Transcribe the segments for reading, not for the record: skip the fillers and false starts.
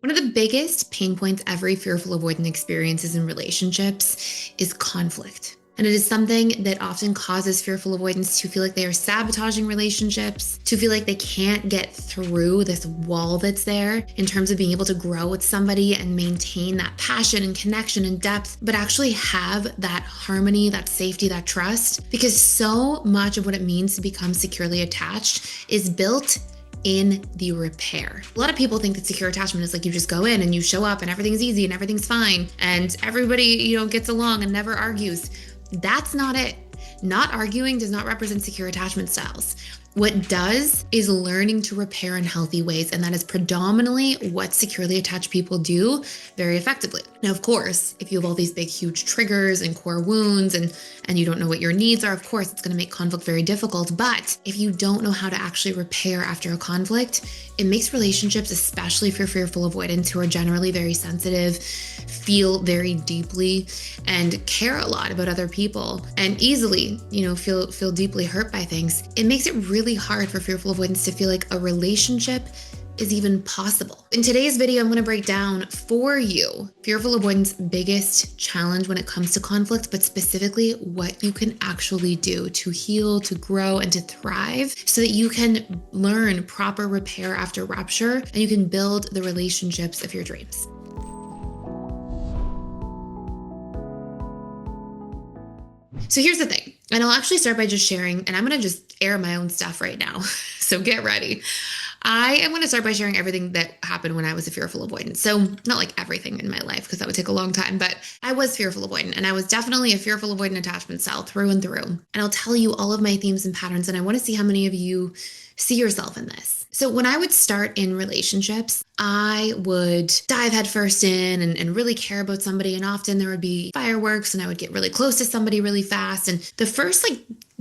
One of the biggest pain points every fearful avoidant experiences in relationships is conflict. And it is something that often causes fearful avoidants to feel like they are sabotaging relationships, to feel like they can't get through this wall that's there in terms of being able to grow with somebody and maintain that passion and connection and depth, but actually have that harmony, that safety, that trust. Because so much of what it means to become securely attached is built in the repair. A lot of people think that secure attachment is like you just go in and you show up and everything's easy and everything's fine and everybody, gets along and never argues. That's not it. Not arguing does not represent secure attachment styles. What does is learning to repair in healthy ways, and that is predominantly what securely attached people do very effectively. Now, of course, if you have all these big, huge triggers and core wounds and you don't know what your needs are, of course, it's going to make conflict very difficult. But if you don't know how to actually repair after a conflict, it makes relationships, especially for fearful avoidants who are generally very sensitive, feel very deeply, and care a lot about other people, and easily, feel deeply hurt by things. It makes it really hard for fearful avoidants to feel like a relationship is even possible. In today's video, I'm going to break down for you fearful avoidance' biggest challenge when it comes to conflict, but specifically what you can actually do to heal, to grow, and to thrive so that you can learn proper repair after rupture and you can build the relationships of your dreams. So here's the thing, and I'll actually start by just sharing, and I'm going to just air my own stuff right now. So get ready. I am going to start by sharing everything that happened when I was a fearful avoidant. So not like everything in my life, because that would take a long time, but I was fearful avoidant, and I was definitely a fearful avoidant attachment style through and through. And I'll tell you all of my themes and patterns, and I want to see how many of you see yourself in this. So when I would start in relationships, I would dive headfirst in and really care about somebody. And often there would be fireworks and I would get really close to somebody really fast. And the first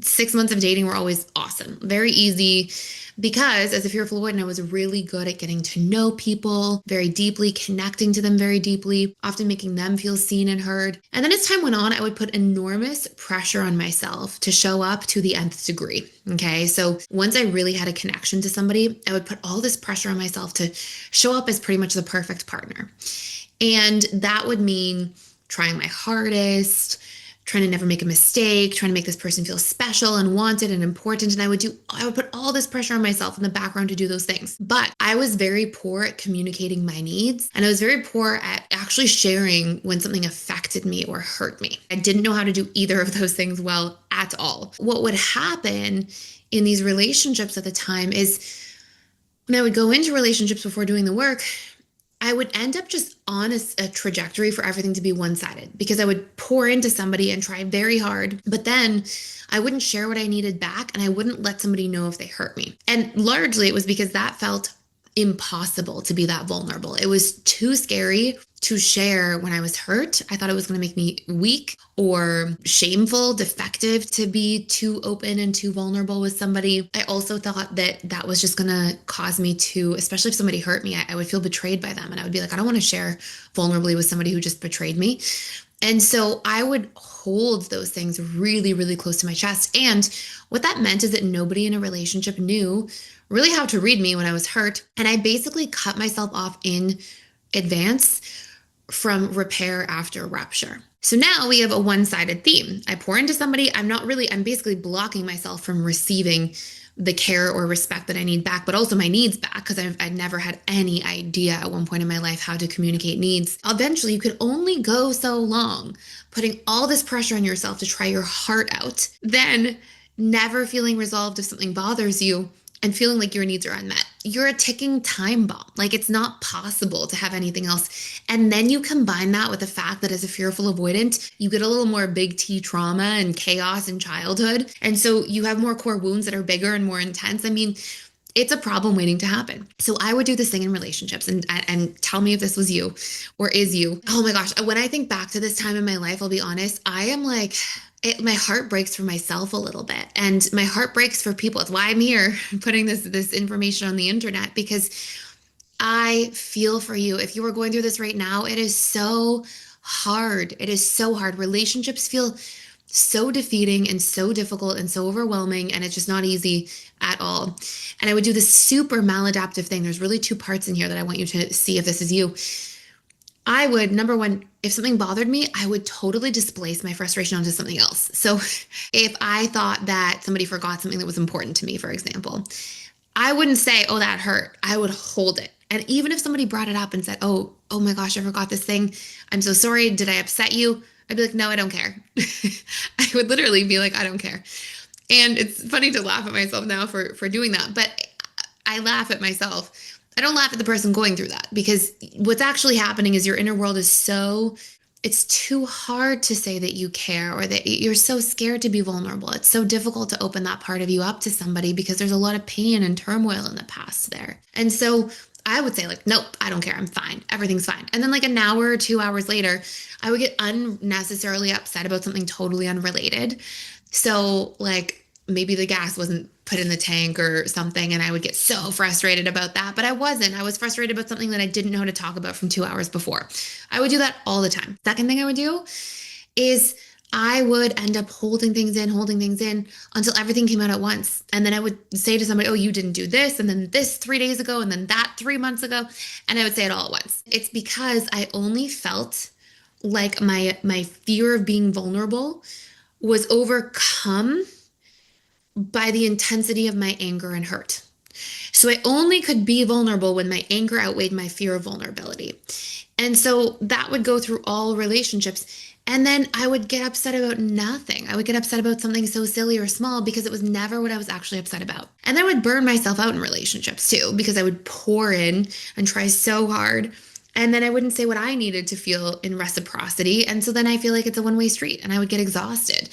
6 months of dating were always awesome, very easy. Because as a fearful avoidant, I was really good at getting to know people very deeply, connecting to them very deeply, often making them feel seen and heard. And then as time went on, I would put enormous pressure on myself to show up to the nth degree. Okay. So once I really had a connection to somebody, I would put all this pressure on myself to show up as pretty much the perfect partner. And that would mean trying my hardest, trying to never make a mistake, trying to make this person feel special and wanted and important. And I would put all this pressure on myself in the background to do those things. But I was very poor at communicating my needs. And I was very poor at actually sharing when something affected me or hurt me. I didn't know how to do either of those things well at all. What would happen in these relationships at the time is when I would go into relationships before doing the work, I would end up just on a trajectory for everything to be one-sided because I would pour into somebody and try very hard, but then I wouldn't share what I needed back and I wouldn't let somebody know if they hurt me. And largely it was because that felt impossible to be that vulnerable. It was too scary to share when I was hurt. I thought it was going to make me weak or shameful, defective to be too open and too vulnerable with somebody. I also thought that that was just going to cause me to, especially if somebody hurt me, I would feel betrayed by them. And I would be like, I don't want to share vulnerably with somebody who just betrayed me. And so I would hold those things really, really close to my chest. And what that meant is that nobody in a relationship knew really how to read me when I was hurt. And I basically cut myself off in advance from repair after rupture. So now we have a one-sided theme. I pour into somebody. I'm basically blocking myself from receiving the care or respect that I need back, but also my needs back because I'd never had any idea at one point in my life how to communicate needs. Eventually, you can only go so long putting all this pressure on yourself to try your heart out, then never feeling resolved if something bothers you and feeling like your needs are unmet. You're a ticking time bomb. It's not possible to have anything else. And then you combine that with the fact that as a fearful avoidant, you get a little more big T trauma and chaos in childhood. And so you have more core wounds that are bigger and more intense. It's a problem waiting to happen. So I would do this thing in relationships and tell me if this was you or is you. Oh my gosh. When I think back to this time in my life, I'll be honest, I am my heart breaks for myself a little bit and my heart breaks for people. It's why I'm here putting this information on the internet, because I feel for you. If you are going through this right now, it is so hard. It is so hard. Relationships feel so defeating and so difficult and so overwhelming. And it's just not easy at all. And I would do this super maladaptive thing. There's really two parts in here that I want you to see if this is you. I would, number one, if something bothered me, I would totally displace my frustration onto something else. So if I thought that somebody forgot something that was important to me, for example, I wouldn't say, "Oh, that hurt." I would hold it. And even if somebody brought it up and said, "Oh my gosh, I forgot this thing. I'm so sorry. Did I upset you?" I'd be like, "No, I don't care." I would literally be like, "I don't care." And it's funny to laugh at myself now for doing that, but I laugh at myself. I don't laugh at the person going through that because what's actually happening is your inner world is so, it's too hard to say that you care or that you're so scared to be vulnerable. It's so difficult to open that part of you up to somebody because there's a lot of pain and turmoil in the past there. And so I would say like, "Nope, I don't care. I'm fine. Everything's fine." And then like an hour or 2 hours later, I would get unnecessarily upset about something totally unrelated. So like maybe the gas wasn't put in the tank or something, and I would get so frustrated about that. But I wasn't. I was frustrated about something that I didn't know how to talk about from 2 hours before. I would do that all the time. Second thing I would do is I would end up holding things in until everything came out at once. And then I would say to somebody, "Oh, you didn't do this, and then this 3 days ago, and then that 3 months ago." And I would say it all at once. It's because I only felt like my fear of being vulnerable was overcome by the intensity of my anger and hurt. So I only could be vulnerable when my anger outweighed my fear of vulnerability. And so that would go through all relationships. And then I would get upset about nothing. I would get upset about something so silly or small because it was never what I was actually upset about. And then I would burn myself out in relationships too because I would pour in and try so hard. And then I wouldn't say what I needed to feel in reciprocity. And so then I feel like it's a one-way street and I would get exhausted.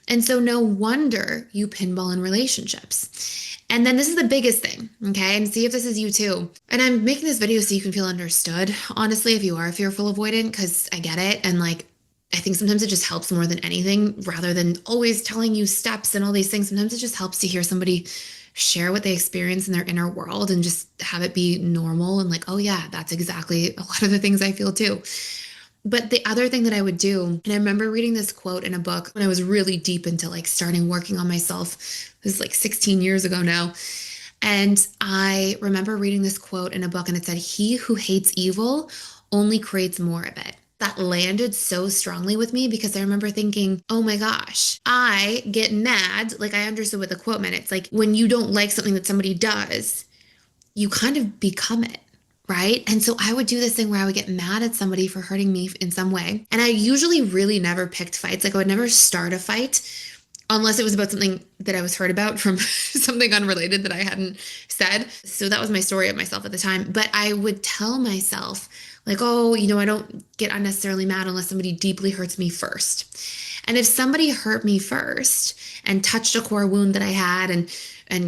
And so no wonder you pinball in relationships. And then this is the biggest thing, okay? And see if this is you too. And I'm making this video so you can feel understood, honestly, if you are a fearful avoidant, because I get it. And like, I think sometimes it just helps more than anything, rather than always telling you steps and all these things. Sometimes it just helps to hear somebody share what they experience in their inner world and just have it be normal and like, "Oh yeah, that's exactly a lot of the things I feel too." But the other thing that I would do, and I remember reading this quote in a book when I was really deep into like starting working on myself. This is like 16 years ago now. And I remember reading this quote in a book and it said, "He who hates evil only creates more of it." That landed so strongly with me because I remember thinking, "Oh my gosh, I get mad." Like I understood what the quote meant. It's like when you don't like something that somebody does, you kind of become it. Right. And so I would do this thing where I would get mad at somebody for hurting me in some way. And I usually really never picked fights. Like I would never start a fight unless it was about something that I was hurt about from something unrelated that I hadn't said. So that was my story of myself at the time. But I would tell myself, like, "Oh, I don't get unnecessarily mad unless somebody deeply hurts me first." And if somebody hurt me first and touched a core wound that I had and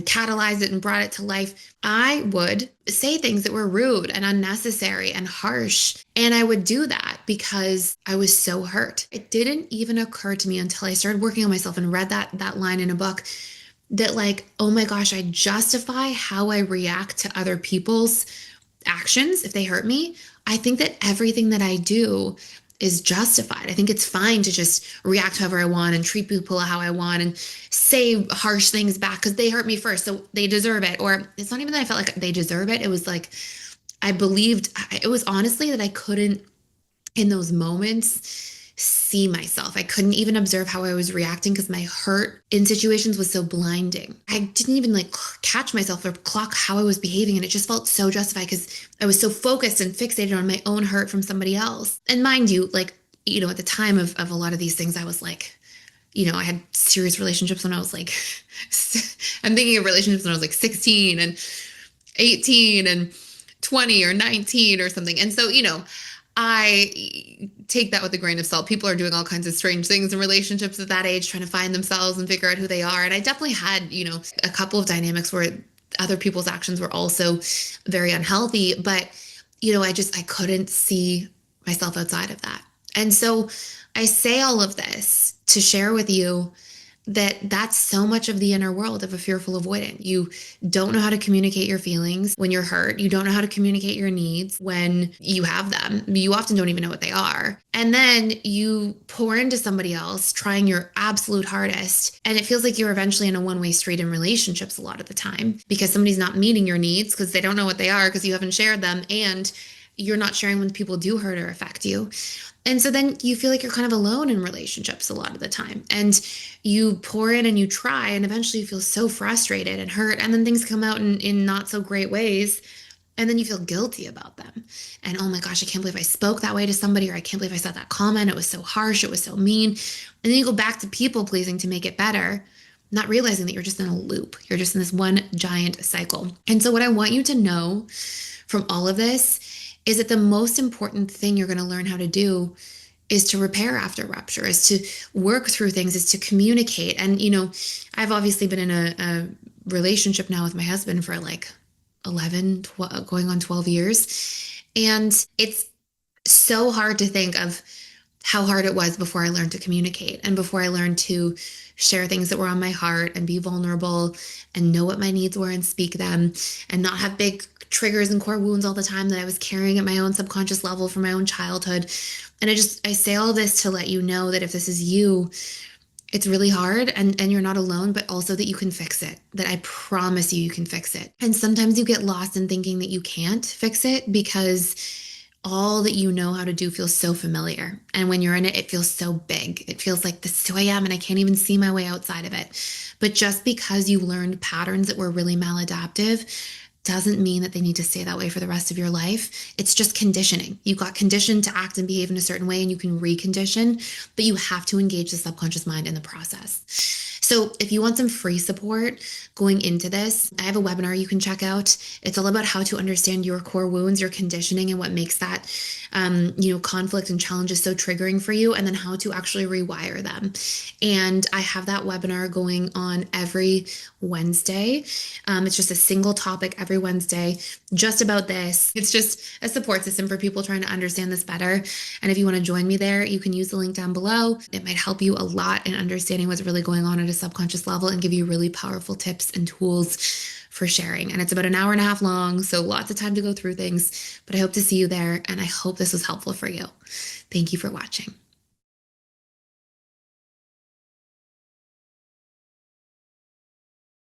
catalyzed it and brought it to life, I would say things that were rude and unnecessary and harsh. And I would do that because I was so hurt. It didn't even occur to me until I started working on myself and read that line in a book that like, "Oh my gosh, I justify how I react to other people's actions if they hurt me. I think that everything that I do is justified. I think it's fine to just react however I want and treat people how I want and say harsh things back because they hurt me first, so they deserve it." Or it's not even that I felt like they deserve it. It was like I believed, it was honestly that I couldn't, in those moments, see myself. I couldn't even observe how I was reacting because my hurt in situations was so blinding. I didn't even like catch myself or clock how I was behaving. And it just felt so justified because I was so focused and fixated on my own hurt from somebody else. And mind you, like, at the time of a lot of these things, I was like, I had serious relationships when I was like, I'm thinking of relationships when I was like 16 and 18 and 20 or 19 or something. And so, I take that with a grain of salt. People are doing all kinds of strange things in relationships at that age, trying to find themselves and figure out who they are. And I definitely had, a couple of dynamics where other people's actions were also very unhealthy. But, I couldn't see myself outside of that. And so I say all of this to share with you that's so much of the inner world of a fearful avoidant. You don't know how to communicate your feelings when you're hurt. You don't know how to communicate your needs when you have them. You often don't even know what they are. And then you pour into somebody else, trying your absolute hardest. And it feels like you're eventually in a one-way street in relationships a lot of the time because somebody's not meeting your needs because they don't know what they are because you haven't shared them. And you're not sharing when people do hurt or affect you. And so then you feel like you're kind of alone in relationships a lot of the time. And you pour in and you try, and eventually you feel so frustrated and hurt. And then things come out in not so great ways. And then you feel guilty about them. And oh my gosh, I can't believe I spoke that way to somebody, or I can't believe I said that comment. It was so harsh. It was so mean. And then you go back to people pleasing to make it better, not realizing that you're just in a loop. You're just in this one giant cycle. And so, what I want you to know from all of this is that the most important thing you're going to learn how to do is to repair after rupture, is to work through things, is to communicate. And, I've obviously been in a relationship now with my husband for like 11, 12, going on 12 years. And it's so hard to think of how hard it was before I learned to communicate and before I learned to share things that were on my heart and be vulnerable and know what my needs were and speak them and not have big triggers and core wounds all the time that I was carrying at my own subconscious level from my own childhood. And I say all this to let you know that if this is you, it's really hard and you're not alone, but also that you can fix it, that I promise you can fix it. And sometimes you get lost in thinking that you can't fix it because all that you know how to do feels so familiar. And when you're in it, it feels so big. It feels like this is who I am and I can't even see my way outside of it. But just because you learned patterns that were really maladaptive doesn't mean that they need to stay that way for the rest of your life. It's just conditioning. You got conditioned to act and behave in a certain way and you can recondition, but you have to engage the subconscious mind in the process. So if you want some free support going into this, I have a webinar you can check out. It's all about how to understand your core wounds, your conditioning, and what makes that, conflict and challenges so triggering for you, and then how to actually rewire them. And I have that webinar going on every Wednesday. It's just a single topic every Wednesday, just about this. It's just a support system for people trying to understand this better. And if you want to join me there, you can use the link down below. It might help you a lot in understanding what's really going on at a subconscious level and give you really powerful tips and tools for sharing. And it's about an hour and a half long, so lots of time to go through things. But I hope to see you there, and I hope this was helpful for you. Thank you for watching.